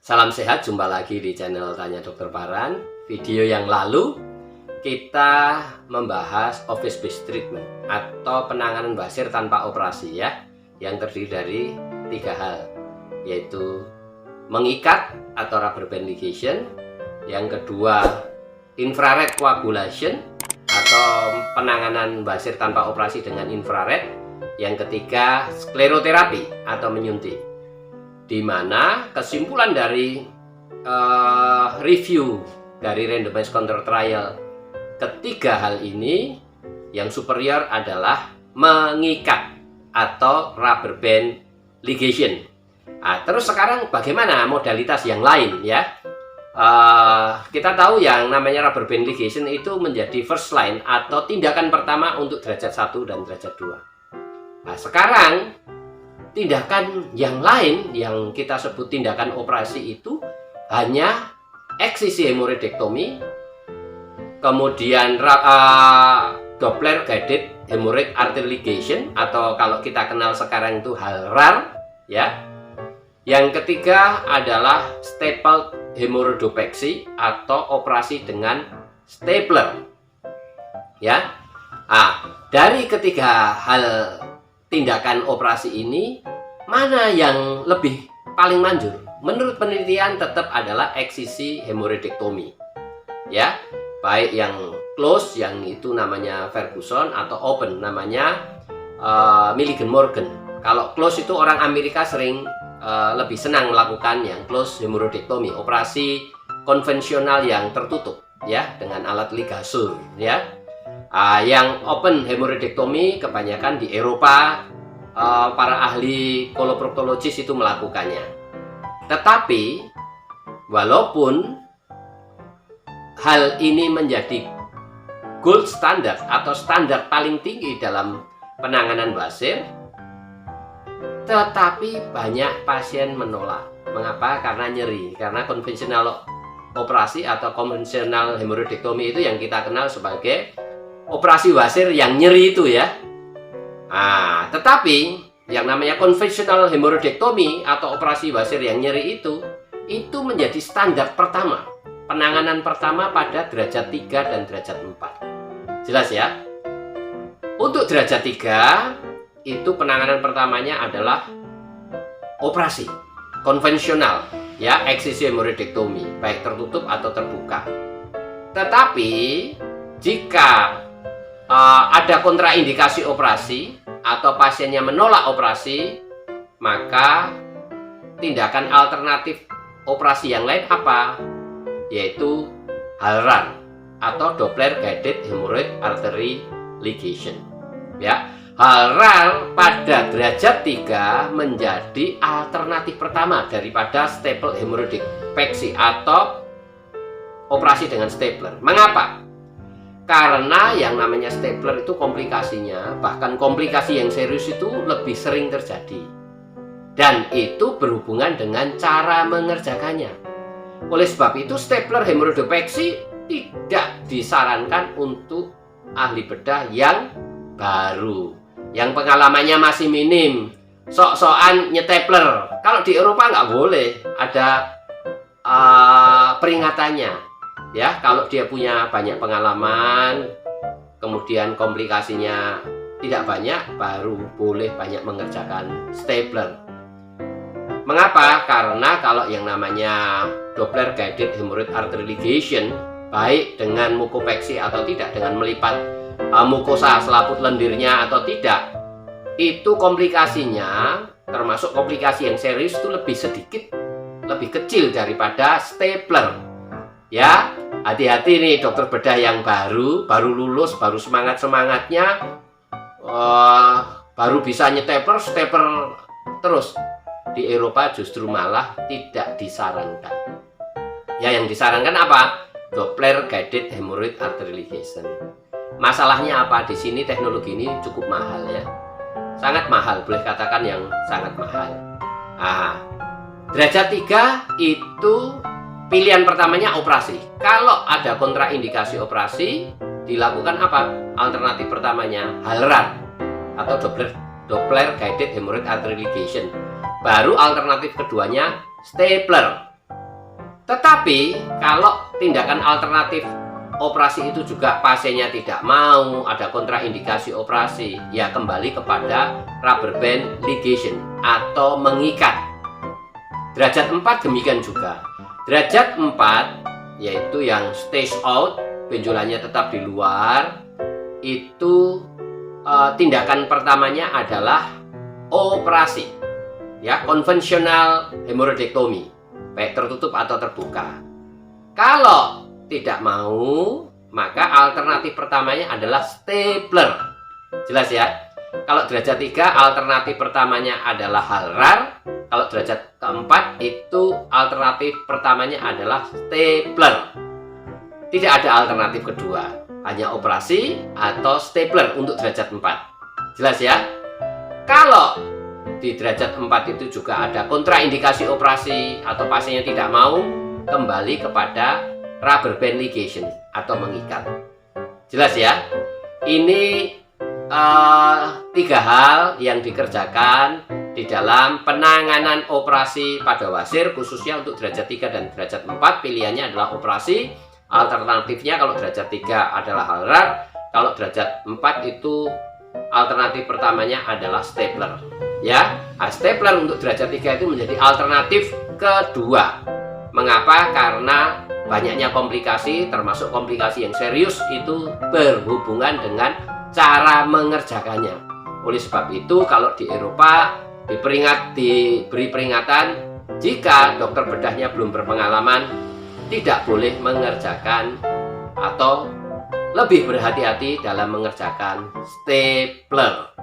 Salam sehat, jumpa lagi di channel Tanya Dokter Paran. Video yang lalu kita membahas office based treatment atau penanganan basir tanpa operasi ya, yang terdiri dari 3 hal, yaitu mengikat atau rubber band ligation, yang kedua infrared coagulation atau penanganan basir tanpa operasi dengan infrared, yang ketiga skleroterapi atau menyuntik. Di mana kesimpulan dari review dari randomized control trial ketiga hal ini, yang superior adalah mengikat atau rubber band ligation. Nah, terus sekarang bagaimana modalitas yang lain ya? Kita tahu yang namanya rubber band ligation itu menjadi first line atau tindakan pertama untuk derajat 1 dan derajat 2. Nah, sekarang tindakan yang lain yang kita sebut tindakan operasi itu hanya eksisi hemoroidektomi, kemudian Doppler guided hemorrhoid artery ligation atau kalau kita kenal sekarang itu HALRAR ya. Yang ketiga adalah stapled hemorrhoidopexy atau operasi dengan stapler ya. Dari ketiga hal tindakan operasi ini, mana yang lebih paling manjur? Menurut penelitian tetap adalah eksisi hemoroidektomi ya, baik yang close yang itu namanya Ferguson atau open namanya Milligan Morgan. Kalau close itu orang Amerika sering lebih senang melakukan yang close hemoroidektomi, operasi konvensional yang tertutup ya dengan alat ligasur ya. Yang open hemoroidektomi kebanyakan di Eropa, para ahli koloproktologis itu melakukannya. Tetapi walaupun hal ini menjadi gold standard atau standar paling tinggi dalam penanganan basir, tetapi banyak pasien menolak. Mengapa? Karena nyeri, karena konvensional operasi atau konvensional hemoroidektomi itu yang kita kenal sebagai operasi basir yang nyeri itu ya. Tetapi yang namanya konvensional hemoroidektomi atau operasi basir yang nyeri itu menjadi standar pertama, penanganan pertama pada derajat 3 dan derajat 4. Jelas ya? Untuk derajat 3 itu penanganan pertamanya adalah operasi konvensional ya, eksisi hemoroidektomi baik tertutup atau terbuka. Tetapi jika ada kontraindikasi operasi atau pasiennya menolak operasi, maka tindakan alternatif operasi yang lain apa? Yaitu HALRAR atau Doppler guided hemorrhoid artery ligation ya. HALRAR pada derajat 3 menjadi alternatif pertama daripada stapled hemoroidopexy atau operasi dengan stapler. Mengapa? Karena yang namanya stapler itu komplikasinya, bahkan komplikasi yang serius itu lebih sering terjadi. Dan itu berhubungan dengan cara mengerjakannya. Oleh sebab itu stapler hemoroidopexy tidak disarankan untuk ahli bedah yang baru, yang pengalamannya masih minim, sok-sokan nyetapler. Kalau di Eropa nggak boleh, ada peringatannya. Ya, kalau dia punya banyak pengalaman, kemudian komplikasinya tidak banyak, baru boleh banyak mengerjakan stapler. Mengapa? Karena kalau yang namanya Doppler guided hemorrhoid artery ligation, baik dengan mukopexy atau tidak, dengan melipat mukosa selaput lendirnya atau tidak, itu komplikasinya, termasuk komplikasi yang serius itu lebih sedikit, lebih kecil daripada stapler. Ya, hati-hati nih dokter bedah yang baru lulus, baru semangatnya, baru bisa stapler terus. Di Eropa justru malah tidak disarankan. Ya, yang disarankan apa? Doppler guided hemorrhoid artery ligation. Masalahnya apa? Di sini teknologi ini cukup mahal ya, sangat mahal, boleh katakan yang sangat mahal. Derajat 3 itu pilihan pertamanya operasi. Kalau ada kontraindikasi operasi, dilakukan apa? Alternatif pertamanya HALRAR atau Doppler guided hemorrhoid artery ligation. Baru alternatif keduanya stapler Tetapi kalau tindakan alternatif operasi itu juga pasiennya tidak mau, ada kontraindikasi operasi, ya kembali kepada rubber band ligation atau mengikat. Derajat 4 demikian juga. Derajat 4 yaitu yang stage out, benjolannya tetap di luar, itu tindakan pertamanya adalah operasi, ya, konvensional hemoroidektomi, baik tertutup atau terbuka. Kalau tidak mau, maka alternatif pertamanya adalah stapler. Jelas ya? Kalau derajat 3 alternatif pertamanya adalah Halrar. Kalau derajat keempat itu alternatif pertamanya adalah stapler. Tidak ada alternatif kedua, hanya operasi atau stapler untuk derajat 4. Jelas ya? Kalau di derajat 4 itu juga ada kontraindikasi operasi atau pasiennya tidak mau, kembali kepada rubber band ligation atau mengikat. Jelas ya? Ini 3 hal yang dikerjakan di dalam penanganan operasi pada wasir, khususnya untuk derajat 3 dan derajat 4. Pilihannya adalah operasi, alternatifnya kalau derajat 3 adalah Halrar, kalau derajat 4 itu alternatif pertamanya adalah stapler. Ya, stapler untuk derajat 3 itu menjadi alternatif kedua. Mengapa? Karena banyaknya komplikasi, termasuk komplikasi yang serius, itu berhubungan dengan cara mengerjakannya. Oleh sebab itu, kalau di Eropa diberi peringatan, jika dokter bedahnya belum berpengalaman, tidak boleh mengerjakan atau lebih berhati-hati dalam mengerjakan stapler.